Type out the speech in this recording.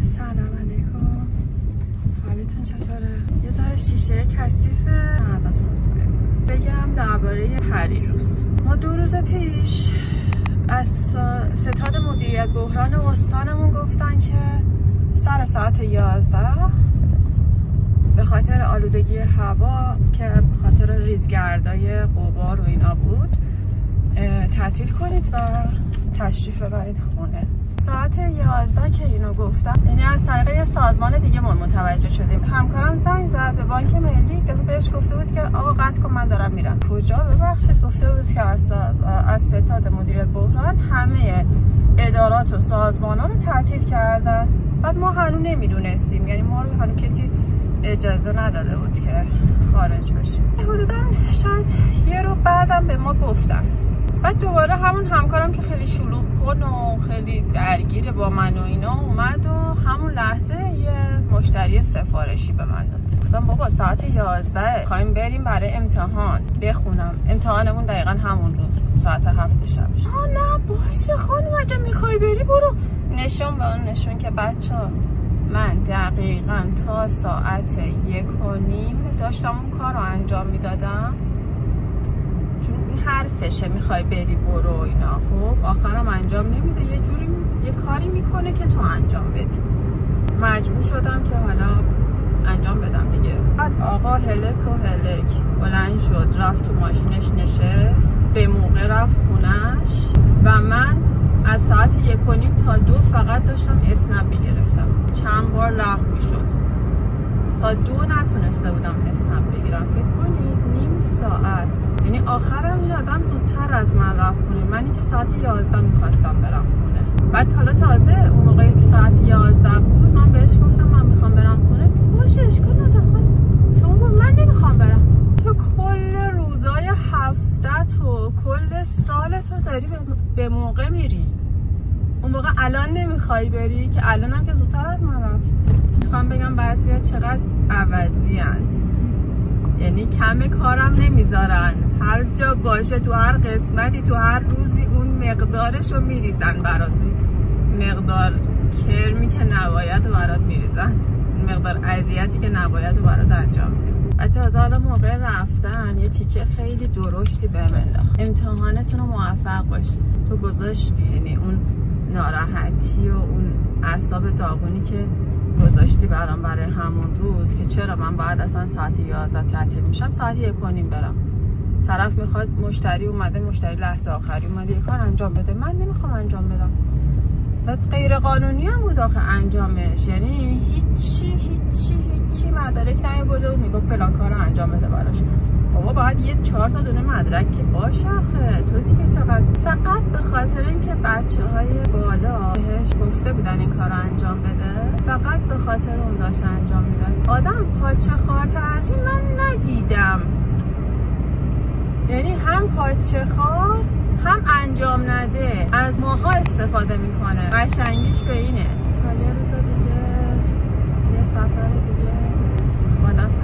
سلام علیکم، حالتون چطوره؟ یه ذره شیشه کثیفه. ازتون بگم درباره پریروز. ما 2 روز پیش از ستاد مدیریت بحران استانمون گفتن که سر ساعت 11 به خاطر آلودگی هوا که به خاطر ریزگردای غبار و اینا بود تعطیل کنید و تشریف ببرید خونه. ساعت 11 که اینو گفتم، یعنی از طریق یه سازمان دیگه ما متوجه شدیم. همکارم زنگ زد به بانک ملی، بهش گفته بود که آقا قطع کن من دارم میرم. کجا؟ ببخشید. گفته بود که از ستاد مدیریت بحران همه ادارات و سازمانا رو تعطیل کردن. بعد ما هنوز نمیدونستیم، یعنی ما رو هنوز کسی اجازه نداده بود که خارج بشیم. حدودا شاید یه رو بعدم به ما گفتن. بعد دوباره همون همکارم که خیلی شلوغ کن و خیلی درگیر با من و اینا اومد و همون لحظه یه مشتری سفارشی به من داد. گفتم بابا ساعت 11 خواهیم بریم برای امتحان بخونم. امتحانمون دقیقا همون روز بود، ساعت 7 شبش. نه باشه خانم، اگه میخوای بری برو. نشون به اون نشون که بچه‌ها من دقیقا تا ساعت 1:30 داشتم اون کار رو انجام میدادم، چون این حرفشه میخوای بری برو اینا. خب آخرم انجام نمیده، یه جوری یه کاری میکنه که تو انجام بدی. مجبور شدم که حالا انجام بدم دیگه. بعد آقا هلک و هلک بلند شد رفت تو ماشینش نشست، به موقع رفت خونش و من از ساعت 1:30 تا 2 فقط داشتم اسنپ میگرفتم. چند بار لغو میشد، تا 2 نتونسته بودم اسنپ بگیرم. فکر کنید نیم ساعت. یعنی آخرم این آدم زودتر از من رفت خونه، منی که ساعت 11 میخواستم برم خونه. بعد حالا تازه اون موقعی که ساعت 11 بود من بهش گفتم من میخوام برم خونه. باشه اشکال نداره خانم، شما گفت من نمیخوام برم. تو کل روزای هفته تو کل سال تو داری به موقع میری، اون موقع الان نمیخوای بری که الانم که زودتر از من رفت. میخوام بگم بعضیا چقدر عوضی هن. یعنی کم کارم نمیذارن، هر جا باشه تو هر قسمتی تو هر روزی اون مقدارشو میریزن براتون. مقدار کرمی که نباید برات میریزن، مقدار اذیتی که نباید برات انجام میدن. حتی از حالا موقع رفتن یه تیکه خیلی درشتی بهم انداخت. امتحانتون رو موفق باشید. تو گذاشتی، یعنی اون ناراحتی و اون اعصاب داغونی که گذاشتی برام برای همون روز که چرا من باید اصلا ساعت 11 تعطیل میشم، ساعت 1:30 برم. طرف میخواد، مشتری اومده، مشتری لحظه آخری اومده یه کار انجام بده، من نمیخوام انجام بدم. بعد غیر قانونی هم بود آخه انجامش، یعنی هیچی مدارک نیاورده بود میگفت فلان کارو انجام بده براش. بابا باید یه 4 تا دونه مدرک که باشه آخه. تو دیگه چقدر فقط به خاطر اینکه بچه‌های بالا بهش گفته بودن این کارو انجام بده، فقط به خاطر اون داشت انجام میدن. آدم پاچه خارتر از این من ندیدم. یعنی هم پاچه خار هم انجام نده، از ماها استفاده میکنه. قشنگیش به اینه. تا یه روز دیگه، یه سفر دیگه. خدافظ.